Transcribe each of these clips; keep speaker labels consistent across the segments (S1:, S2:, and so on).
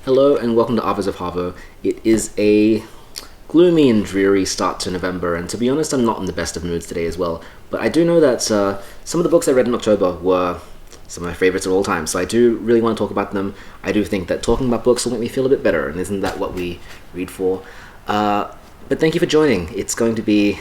S1: Hello and welcome to Arvos of Harvo. It is a gloomy and dreary start to November, and to be honest, I'm not in the best of moods today as well. But I do know that some of the books I read in October were some of my favorites of all time, so I do really want to talk about them. I do think that talking about books will make me feel a bit better, and isn't that what we read for? But thank you for joining. It's going to be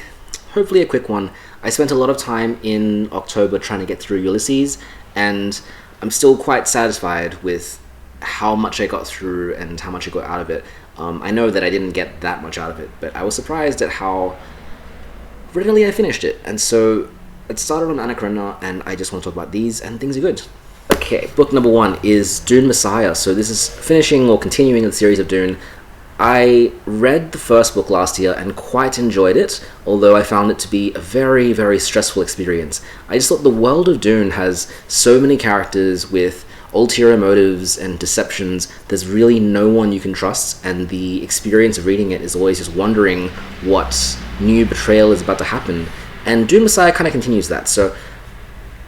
S1: hopefully a quick one. I spent a lot of time in October trying to get through Ulysses, and I'm still quite satisfied with how much I got through and how much I got out of it. I know that I didn't get that much out of it, but I was surprised at how readily I finished it. And so it started on Anna Karenina, and I just want to talk about these, and things are good. Okay, book number 1 is Dune Messiah. So this is finishing or continuing the series of Dune. I read the first book last year and quite enjoyed it, although I found it to be a very, very stressful experience. I just thought the world of Dune has so many characters with ulterior motives and deceptions. There's really no one you can trust, and the experience of reading it is always just wondering what new betrayal is about to happen. And Dune Messiah kind of continues that, so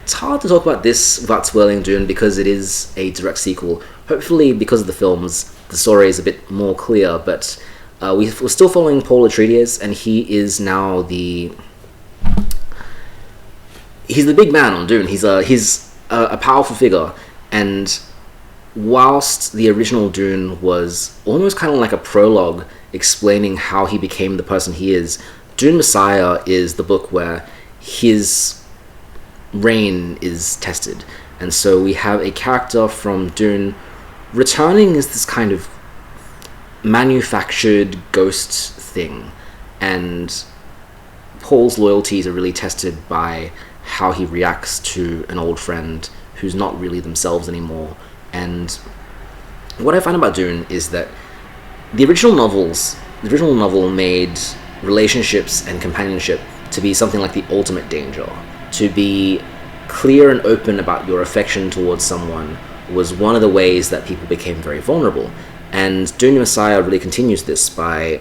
S1: it's hard to talk about this without spoiling Dune because it is a direct sequel. Hopefully, because of the films, the story is a bit more clear, but we're still following Paul Atreides, and he is now he's the big man on Dune. He's a powerful figure. And whilst the original Dune was almost kind of like a prologue explaining how he became the person he is, Dune Messiah is the book where his reign is tested. And so we have a character from Dune returning as this kind of manufactured ghost thing. And Paul's loyalties are really tested by how he reacts to an old friend who's not really themselves anymore. And what I find about Dune is that the original novel made relationships and companionship to be something like the ultimate danger. To be clear and open about your affection towards someone was one of the ways that people became very vulnerable. And Dune Messiah really continues this by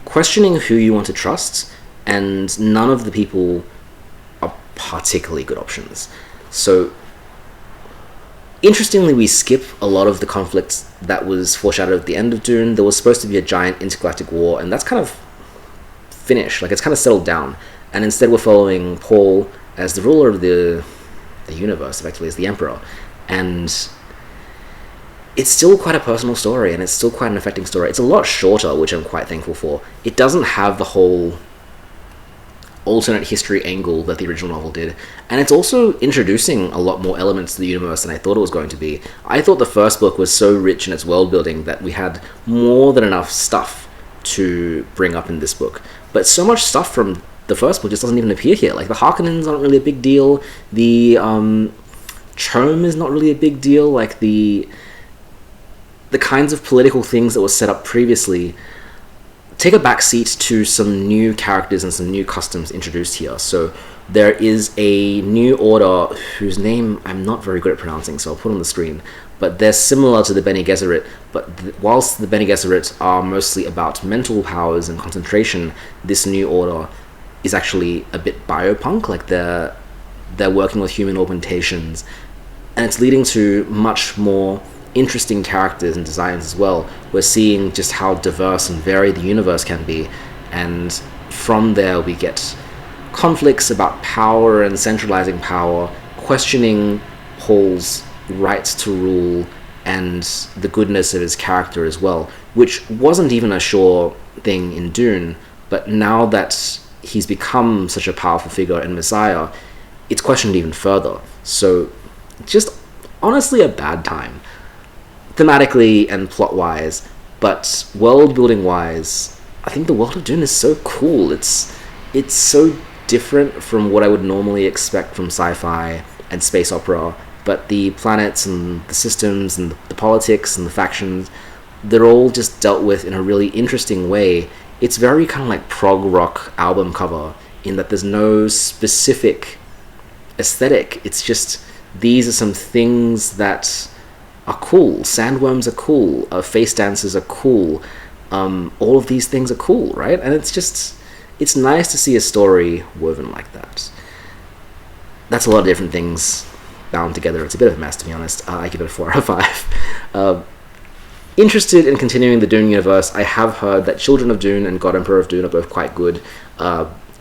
S1: questioning who you want to trust, and none of the people are particularly good options. So interestingly, we skip a lot of the conflicts that was foreshadowed at the end of Dune. There was supposed to be a giant intergalactic war, and that's kind of finished. Like, it's kind of settled down. And instead we're following Paul as the ruler of the universe, effectively, as the emperor. And it's still quite a personal story, and it's still quite an affecting story. It's a lot shorter, which I'm quite thankful for. It doesn't have the whole alternate history angle that the original novel did, and it's also introducing a lot more elements to the universe than I thought it was going to be. I thought the first book was so rich in its world building that we had more than enough stuff to bring up in this book, but so much stuff from the first book just doesn't even appear here. Like, the Harkonnens aren't really a big deal, the Chome is not really a big deal, like the kinds of political things that were set up previously take a backseat to some new characters and some new customs introduced here. So there is a new order whose name I'm not very good at pronouncing, so I'll put on the screen. But they're similar to the Bene Gesserit, but whilst the Bene Gesserit are mostly about mental powers and concentration, this new order is actually a bit biopunk. Like, they're working with human augmentations, and it's leading to much more interesting characters and designs as well. We're seeing just how diverse and varied the universe can be, and from there we get conflicts about power and centralizing power, questioning Paul's rights to rule and the goodness of his character as well, which wasn't even a sure thing in Dune, but now that he's become such a powerful figure in Messiah, it's questioned even further. So just honestly a bad time, thematically and plot-wise, but world-building-wise, I think the world of Dune is so cool. It's so different from what I would normally expect from sci-fi and space opera, but the planets and the systems and the politics and the factions, they're all just dealt with in a really interesting way. It's very kind of like prog rock album cover, in that there's no specific aesthetic. It's just, these are some things that are cool. Sandworms are cool. Face dancers are cool. All of these things are cool, right? And it's nice to see a story woven like that. That's a lot of different things bound together. It's a bit of a mess, to be honest. I give it a 4 out of 5. interested in continuing the Dune universe. I have heard that Children of Dune and God Emperor of Dune are both quite good,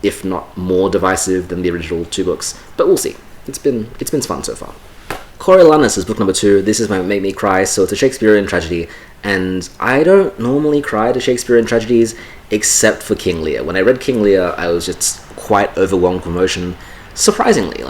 S1: if not more divisive than the original 2 books. But we'll see. It's been fun so far. Coriolanus is book number 2. This is my Make Me Cry, so it's a Shakespearean tragedy, and I don't normally cry to Shakespearean tragedies, except for King Lear. When I read King Lear, I was just quite overwhelmed with emotion. Surprisingly,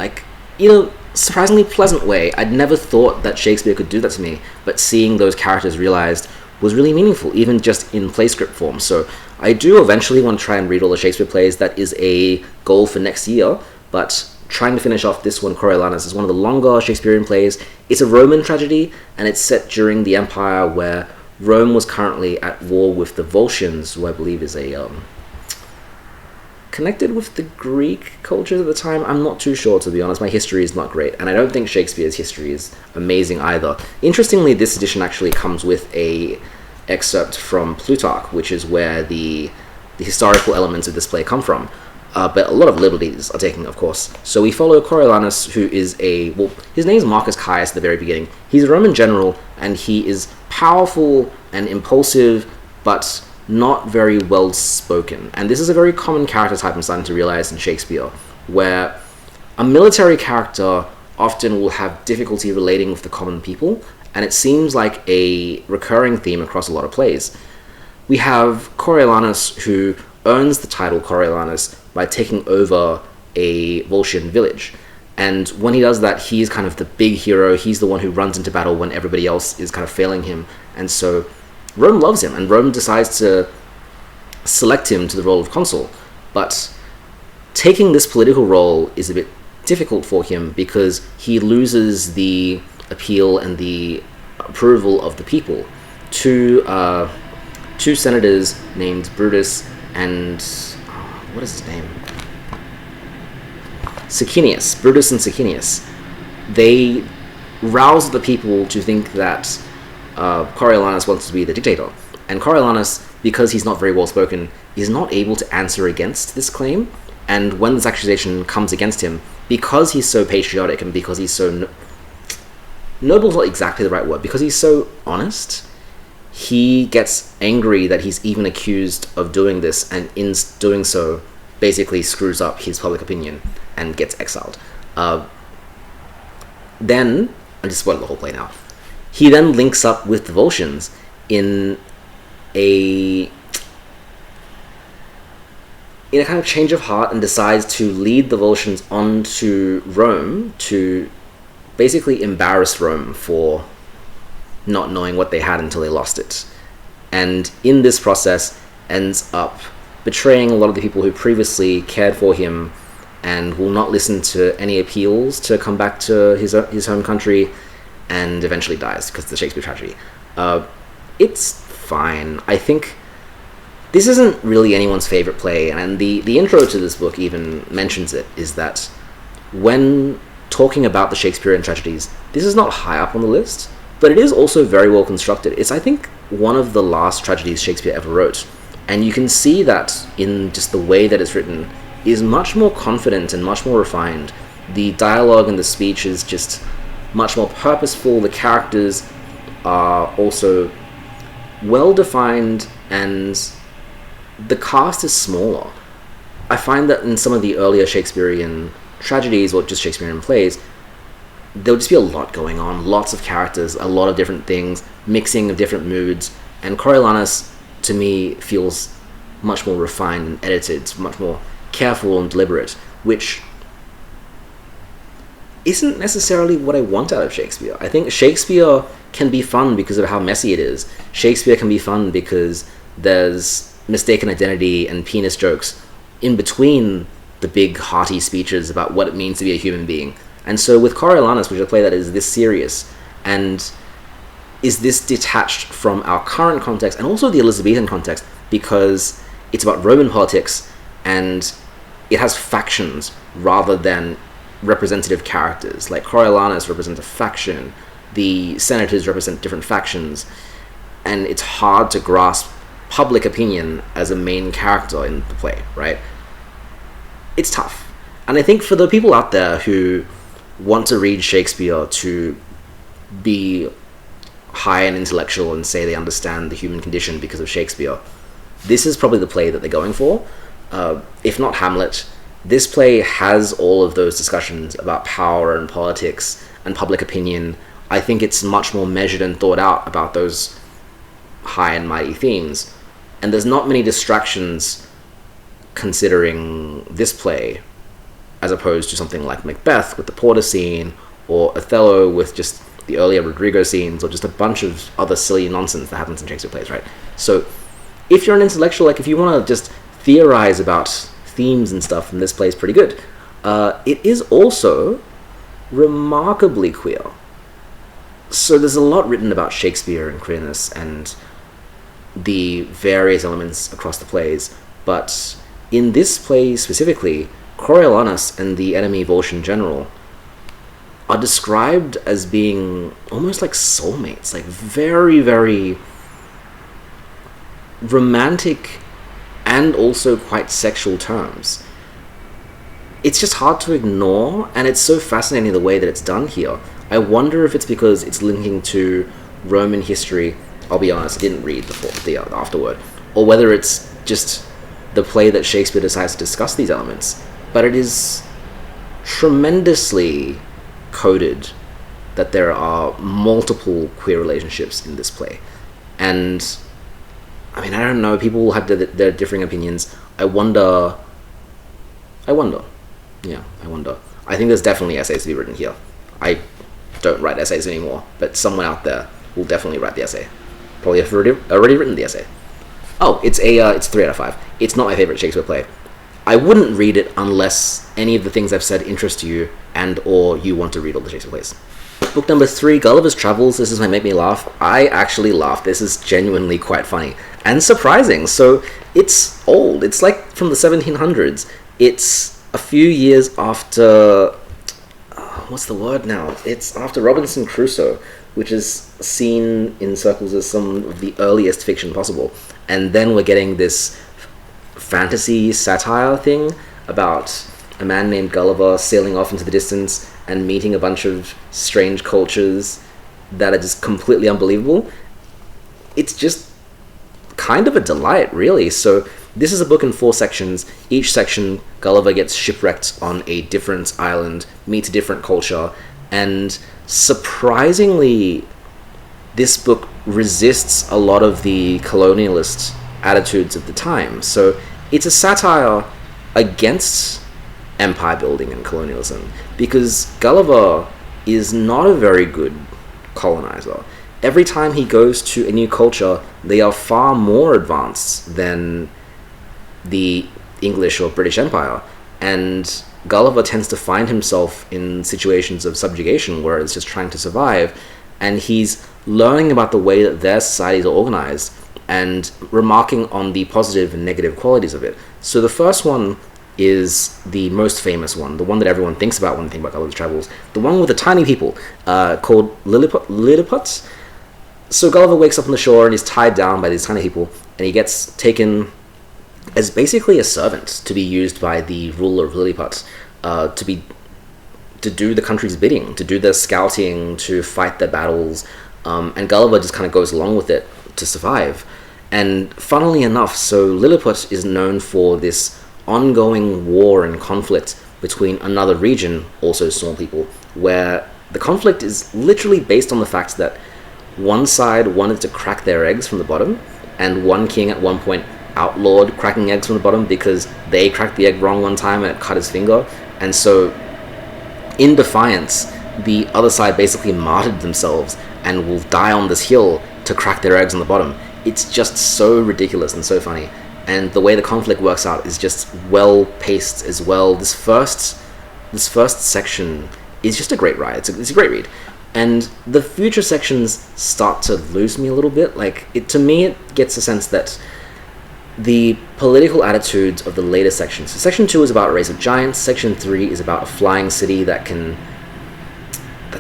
S1: surprisingly pleasant way. I'd never thought that Shakespeare could do that to me, but seeing those characters realized was really meaningful, even just in play script form. So I do eventually want to try and read all the Shakespeare plays. That is a goal for next year, but trying to finish off this one, Coriolanus, is one of the longer Shakespearean plays. It's a Roman tragedy, and it's set during the Empire, where Rome was currently at war with the Volscians, who I believe is a connected with the Greek culture at the time. I'm not too sure, to be honest. My history is not great, and I don't think Shakespeare's history is amazing either. Interestingly, this edition actually comes with a excerpt from Plutarch, which is where the historical elements of this play come from. But a lot of liberties are taken, of course. So we follow Coriolanus, who is his name is Marcus Caius at the very beginning. He's a Roman general, and he is powerful and impulsive, but not very well spoken. And this is a very common character type I'm starting to realize in Shakespeare, where a military character often will have difficulty relating with the common people, and it seems like a recurring theme across a lot of plays. We have Coriolanus, who earns the title Coriolanus by taking over a Volscian village. And when he does that, he's kind of the big hero. He's the one who runs into battle when everybody else is kind of failing him. And so Rome loves him, and Rome decides to select him to the role of consul. But taking this political role is a bit difficult for him, because he loses the appeal and the approval of the people to two senators named Brutus and what is his name? Sicinius. Brutus and Sicinius. They rouse the people to think that Coriolanus wants to be the dictator. And Coriolanus, because he's not very well spoken, is not able to answer against this claim. And when this accusation comes against him, because he's so patriotic and because he's so noble is not exactly the right word, because he's so honest, he gets angry that he's even accused of doing this, and in doing so basically screws up his public opinion and gets exiled. Then, I just spoiled the whole play now, he then links up with the Volscians in a kind of change of heart, and decides to lead the Volscians on to Rome to basically embarrass Rome for not knowing what they had until they lost it. And in this process ends up betraying a lot of the people who previously cared for him and will not listen to any appeals to come back to his home country, and eventually dies because of the Shakespeare tragedy. It's fine. I think this isn't really anyone's favorite play, and the intro to this book even mentions it, is that when talking about the Shakespearean tragedies, this is not high up on the list, but it is also very well constructed. It's, I think, one of the last tragedies Shakespeare ever wrote, and you can see that in just the way that it's written is much more confident and much more refined. The dialogue and the speech is just much more purposeful. The characters are also well defined, and the cast is smaller. I find that in some of the earlier Shakespearean tragedies, or just Shakespearean plays, there'll just be a lot going on, lots of characters, a lot of different things, mixing of different moods, and Coriolanus, to me, feels much more refined and edited, much more careful and deliberate, which isn't necessarily what I want out of Shakespeare. I think Shakespeare can be fun because of how messy it is. Shakespeare can be fun because there's mistaken identity and penis jokes in between the big hearty speeches about what it means to be a human being. And so with Coriolanus, which is a play that is this serious and is this detached from our current context and also the Elizabethan context, because it's about Roman politics and it has factions rather than representative characters. Like Coriolanus represents a faction, the senators represent different factions, and it's hard to grasp public opinion as a main character in the play, right? It's tough. And I think for the people out there who want to read Shakespeare to be high and intellectual and say they understand the human condition because of Shakespeare. This is probably the play that they're going for. If not Hamlet, this play has all of those discussions about power and politics and public opinion. I think it's much more measured and thought out about those high and mighty themes. And there's not many distractions considering this play, as opposed to something like Macbeth with the Porter scene, or Othello with just the earlier Rodrigo scenes, or just a bunch of other silly nonsense that happens in Shakespeare plays, right? So if you're an intellectual, like if you want to just theorize about themes and stuff, then this play is pretty good. It is also remarkably queer. So there's a lot written about Shakespeare and queerness and the various elements across the plays, but in this play specifically, Coriolanus and the enemy Volscian general are described as being almost like soulmates, like very, very romantic and also quite sexual terms. It's just hard to ignore, and it's so fascinating the way that it's done here. I wonder if it's because it's linking to Roman history. I'll be honest, I didn't read the afterword, or whether it's just the play that Shakespeare decides to discuss these elements. But it is tremendously coded that there are multiple queer relationships in this play. And I mean, I don't know, people will have their differing opinions. I wonder. Yeah, I wonder. I think there's definitely essays to be written here. I don't write essays anymore, but someone out there will definitely write the essay. Probably have already written the essay. Oh, it's 3 out of 5. It's not my favorite Shakespeare play. I wouldn't read it unless any of the things I've said interest you and or you want to read all the Shakespeare plays. Book number 3, Gulliver's Travels. This is my Make Me Laugh. I actually laughed. This is genuinely quite funny and surprising. So it's old. It's like from the 1700s. It's a few years after... what's the word now? It's after Robinson Crusoe, which is seen in circles as some of the earliest fiction possible. And then we're getting this fantasy satire thing about a man named Gulliver sailing off into the distance and meeting a bunch of strange cultures that are just completely unbelievable. It's just kind of a delight, really. So this is a book in 4 sections. Each section, Gulliver gets shipwrecked on a different island, meets a different culture, and surprisingly, this book resists a lot of the colonialist attitudes of the time. So it's a satire against empire building and colonialism, because Gulliver is not a very good colonizer. Every time he goes to a new culture, they are far more advanced than the English or British Empire, and Gulliver tends to find himself in situations of subjugation where it's just trying to survive, and he's learning about the way that their societies are organized and remarking on the positive and negative qualities of it. So the first one is the most famous one, the one that everyone thinks about when they think about Gulliver's Travels, the one with the tiny people, called Lilliputs. So Gulliver wakes up on the shore and he's tied down by these tiny people, and he gets taken as basically a servant to be used by the ruler of Lilliput, to do the country's bidding, to do their scouting, to fight their battles, and Gulliver just kind of goes along with it to survive. And funnily enough, so Lilliput is known for this ongoing war and conflict between another region, also small people, where the conflict is literally based on the fact that one side wanted to crack their eggs from the bottom, and one king at one point outlawed cracking eggs from the bottom because they cracked the egg wrong one time and it cut his finger. And so in defiance, the other side basically martyred themselves and will die on this hill to crack their eggs on the bottom. It's just so ridiculous and so funny. And the way the conflict works out is just well paced as well. This first section is just a great ride. It's a great read. And the future sections start to lose me a little bit. To me, it gets a sense that the political attitudes of the later sections. So section 2 is about a race of giants. Section 3 is about a flying city that's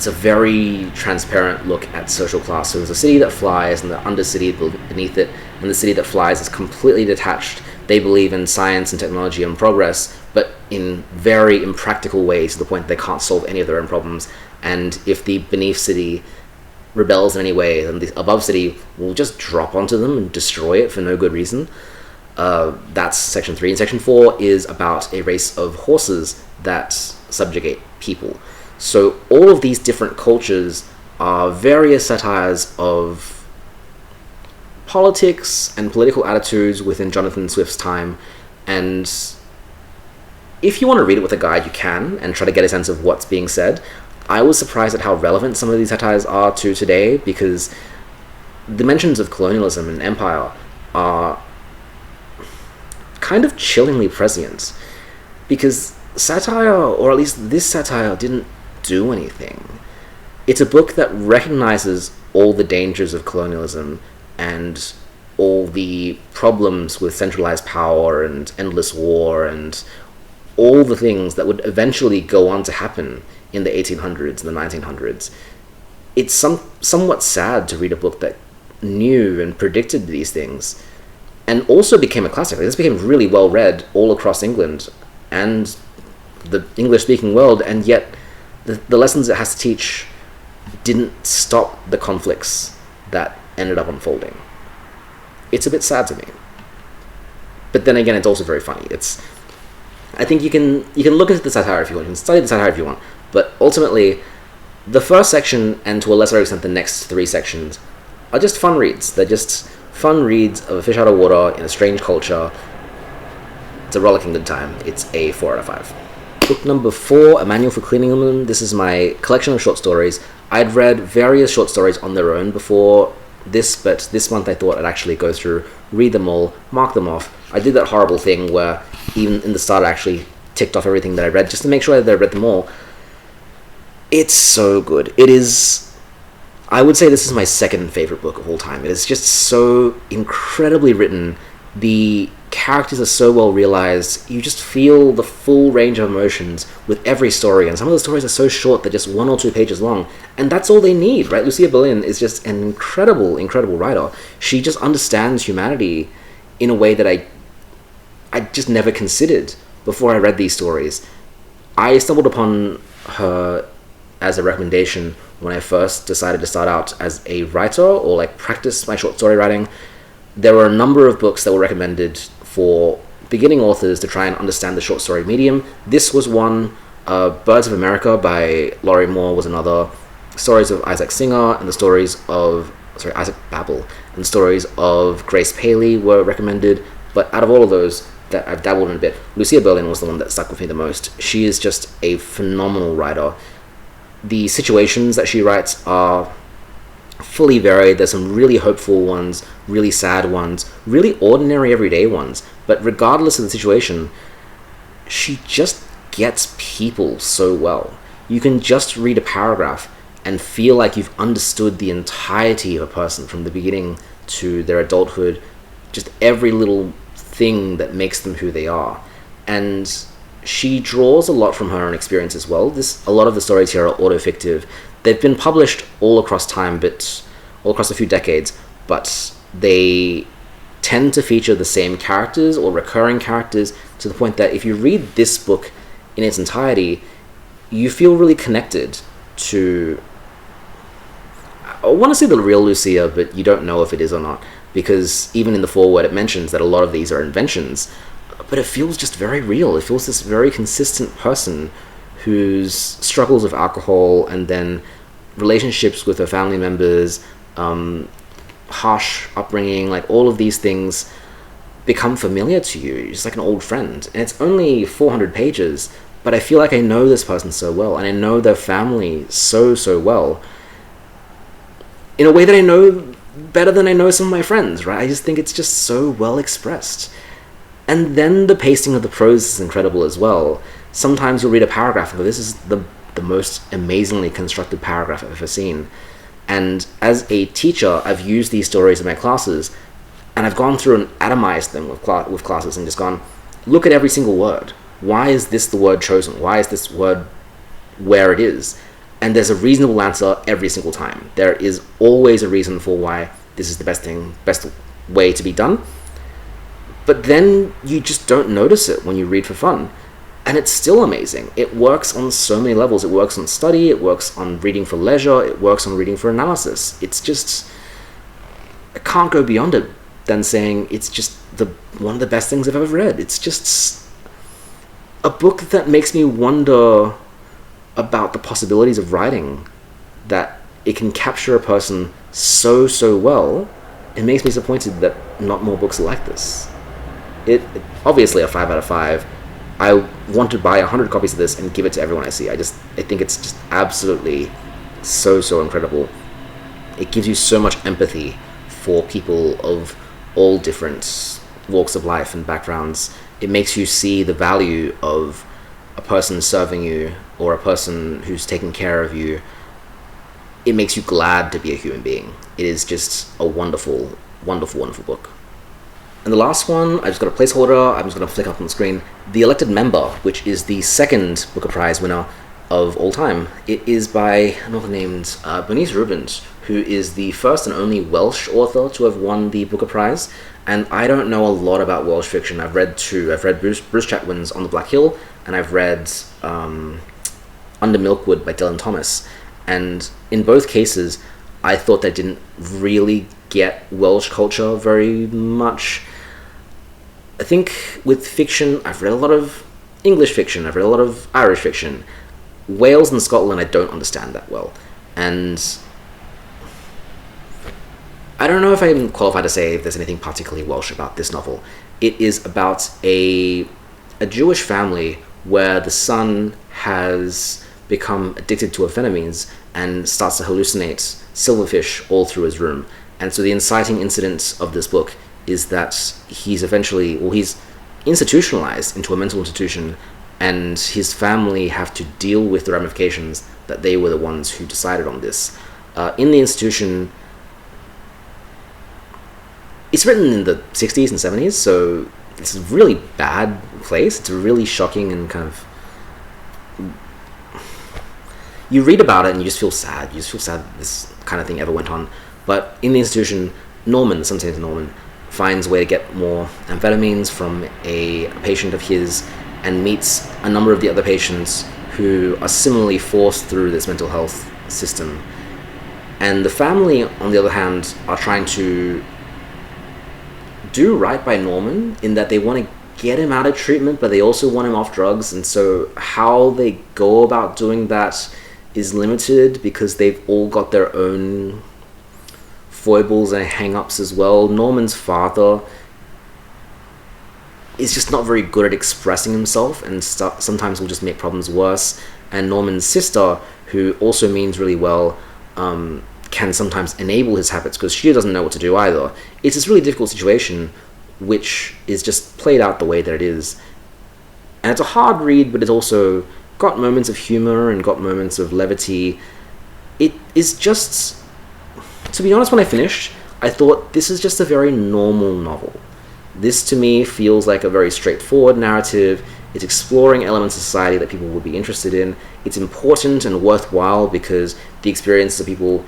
S1: a very transparent look at social class. So there's a city that flies and the undercity beneath it, and the city that flies is completely detached. They believe in science and technology and progress, but in very impractical ways, to the point that they can't solve any of their own problems. And if the beneath city rebels in any way, then the above city will just drop onto them and destroy it for no good reason. That's section 3. And section 4 is about a race of horses that subjugate people. So all of these different cultures are various satires of politics and political attitudes within Jonathan Swift's time. And if you want to read it with a guide, you can, and try to get a sense of what's being said. I was surprised at how relevant some of these satires are to today, because the mentions of colonialism and empire are kind of chillingly prescient, because satire, or at least this satire, didn't do anything. It's a book that recognizes all the dangers of colonialism and all the problems with centralized power and endless war and all the things that would eventually go on to happen in the 1800s and the 1900s. It's somewhat sad to read a book that knew and predicted these things, and also became a classic. This became really well read all across England and the English-speaking world, and yet the lessons it has to teach didn't stop the conflicts that ended up unfolding. It's a bit sad to me. But then again, it's also very funny. I think you can look at the satire if you want, you can study the satire if you want, but ultimately, the first section, and to a lesser extent the next 3 sections, are just fun reads. They're just fun reads of a fish out of water in a strange culture. It's a rollicking good time. It's a 4 out of 5. Book number 4, A Manual for Cleaning Them. This is my collection of short stories. I'd read various short stories on their own before this, but this month I thought I'd actually go through, read them all, mark them off. I did that horrible thing where even in the start I actually ticked off everything that I read just to make sure that I read them all. It's so good. It is, I would say this is my second favorite book of all time. It is just so incredibly written. The characters are so well realized. You just feel the full range of emotions with every story, and some of the stories are so short, they're just 1 or 2 pages long, and that's all they need, right? Lucia Berlin is just an incredible writer. She just understands humanity in a way that I just never considered before I read these stories. I stumbled upon her as a recommendation when I first decided to start out as a writer, or like practice my short story writing. There were a number of books that were recommended for beginning authors to try and understand the short story medium. This was one. Birds of America by Laurie Moore was another. Stories of Isaac Singer and the stories of Isaac Babel and the stories of Grace Paley were recommended. But out of all of those that I've dabbled in a bit, Lucia Berlin was the one that stuck with me the most. She is just a phenomenal writer. The situations that she writes are fully varied. There's some really hopeful ones, really sad ones, really ordinary everyday ones, but regardless of the situation, she just gets people so well. You can just read a paragraph and feel like you've understood the entirety of a person from the beginning to their adulthood, just every little thing that makes them who they are. And she draws a lot from her own experience as well. A lot of the stories here are auto-fictive. They've been published all across time, but all across a few decades, but they tend to feature the same characters or recurring characters, to the point that if you read this book in its entirety, you feel really connected to, I want to say the real Lucia, but you don't know if it is or not, because even in the foreword it mentions that a lot of these are inventions, but it feels just very real. It feels this very consistent person whose struggles with alcohol and then relationships with her family members, harsh upbringing, like all of these things become familiar to you. It's like an old friend. And it's only 400 pages, but I feel like I know this person so well, and I know their family so well, in a way that I know better than I know some of my friends, right? I just think it's just so well expressed. And then the pacing of the prose is incredible as well. Sometimes you'll read a paragraph and go, this is the most amazingly constructed paragraph I've ever seen. And as a teacher, I've used these stories in my classes, and I've gone through and atomized them with classes and just gone, look at every single word. Why is this the word chosen? Why is this word where it is? And there's a reasonable answer every single time. There is always a reason for why this is the best way to be done. But then you just don't notice it when you read for fun. And it's still amazing. It works on so many levels. It works on study, it works on reading for leisure, it works on reading for analysis. It's just, I can't go beyond it than saying it's just one of the best things I've ever read. It's just a book that makes me wonder about the possibilities of writing, that it can capture a person so well. It makes me disappointed that not more books are like this. It obviously a 5 out of 5. I want to buy 100 copies of this and give it to everyone I see. I think it's just absolutely so incredible. It gives you so much empathy for people of all different walks of life and backgrounds. It makes you see the value of a person serving you or a person who's taking care of you. It makes you glad to be a human being. It is just a wonderful book. And the last one, I just got a placeholder, I'm just going to flick up on the screen. The Elected Member, which is the second Booker Prize winner of all time. It is by an author named Bernice Reubens, who is the first and only Welsh author to have won the Booker Prize. And I don't know a lot about Welsh fiction. I've read two. I've read Bruce Chatwin's On the Black Hill, and I've read Under Milkwood by Dylan Thomas. And in both cases, I thought they didn't really get Welsh culture very much. I think with fiction, I've read a lot of English fiction, I've read a lot of Irish fiction. Wales and Scotland I don't understand that well. And I don't know if I'm qualified to say if there's anything particularly Welsh about this novel. It is about a Jewish family where the son has become addicted to amphetamines and starts to hallucinate silverfish all through his room. And so the inciting incident of this book is that he's institutionalized into a mental institution, and his family have to deal with the ramifications that they were the ones who decided on this. In the institution, it's written in the 60s and 70s, so it's a really bad place. It's a really shocking and kind of... You read about it and you just feel sad. You just feel sad that this kind of thing ever went on. But in the institution, Norman, sometimes Norman, finds a way to get more amphetamines from a patient of his and meets a number of the other patients who are similarly forced through this mental health system. And the family, on the other hand, are trying to do right by Norman in that they want to get him out of treatment, but they also want him off drugs. And so how they go about doing that is limited because they've all got their own foibles and hang-ups as well. Norman's father is just not very good at expressing himself and sometimes will just make problems worse. And Norman's sister, who also means really well, can sometimes enable his habits because she doesn't know what to do either. It's this really difficult situation which is just played out the way that it is. And it's a hard read, but it's also got moments of humor and got moments of levity. It is just... To be honest, when I finished, I thought this is just a very normal novel. This, to me, feels like a very straightforward narrative. It's exploring elements of society that people would be interested in. It's important and worthwhile because the experiences of people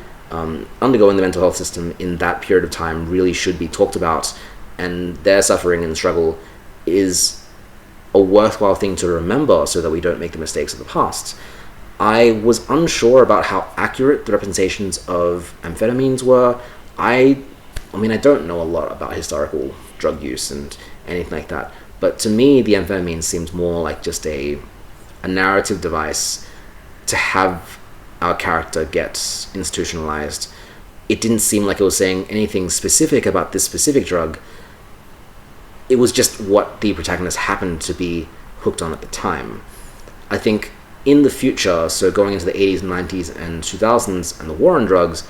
S1: undergoing the mental health system in that period of time really should be talked about, and their suffering and struggle is a worthwhile thing to remember so that we don't make the mistakes of the past. I was unsure about how accurate the representations of amphetamines were. I don't know a lot about historical drug use and anything like that, but to me, the amphetamine seemed more like just a narrative device to have our character get institutionalized. It didn't seem like it was saying anything specific about this specific drug. It was just what the protagonist happened to be hooked on at the time. I think in the future, so going into the 80s and 90s and 2000s and the war on drugs,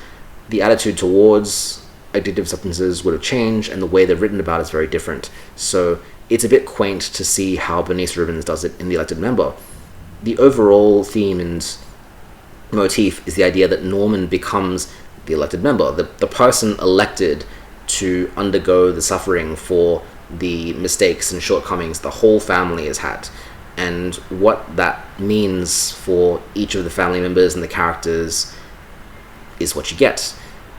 S1: the attitude towards addictive substances would have changed and the way they're written about is very different. So it's a bit quaint to see how Bernice Reubens does it in The Elected Member. The overall theme and motif is the idea that Norman becomes the elected member, the person elected to undergo the suffering for the mistakes and shortcomings the whole family has had. And what that means for each of the family members and the characters is what you get.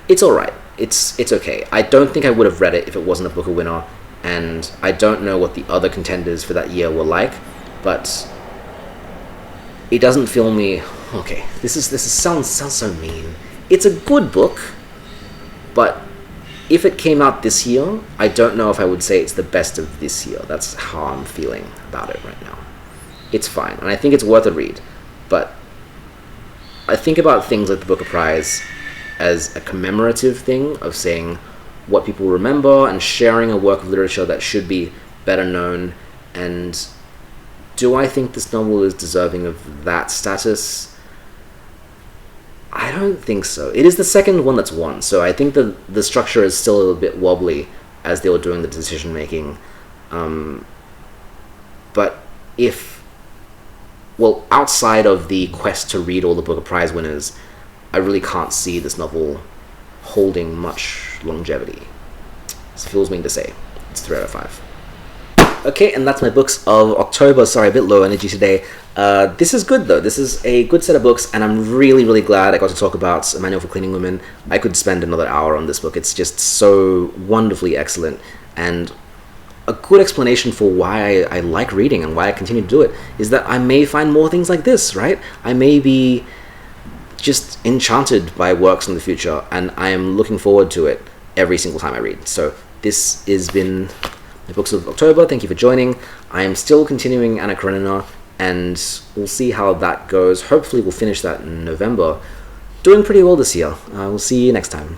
S1: It's alright. It's okay. I don't think I would have read it if it wasn't a Booker winner, and I don't know what the other contenders for that year were like, but it doesn't fill me. Okay, sounds so mean. It's a good book, but if it came out this year, I don't know if I would say it's the best of this year. That's how I'm feeling about it right now. It's fine, and I think it's worth a read, but I think about things like the Booker Prize as a commemorative thing of saying what people remember and sharing a work of literature that should be better known. And do I think this novel is deserving of that status? I don't think so. It is the second one that's won, so I think the structure is still a little bit wobbly as they were doing the decision making. But outside of the quest to read all the Booker Prize winners, I really can't see this novel holding much longevity. This feels mean to say. It's 3 out of 5. Okay, and that's my books of October. Sorry, a bit low energy today. This is good, though. This is a good set of books, and I'm really, really glad I got to talk about A Manual for Cleaning Women. I could spend another hour on this book. It's just so wonderfully excellent, and a good explanation for why I like reading and why I continue to do it is that I may find more things like this, right? I may be just enchanted by works in the future, and I am looking forward to it every single time I read. So this has been the Books of October. Thank you for joining. I am still continuing Anna Karenina, and we'll see how that goes. Hopefully we'll finish that in November. Doing pretty well this year. We'll see you next time.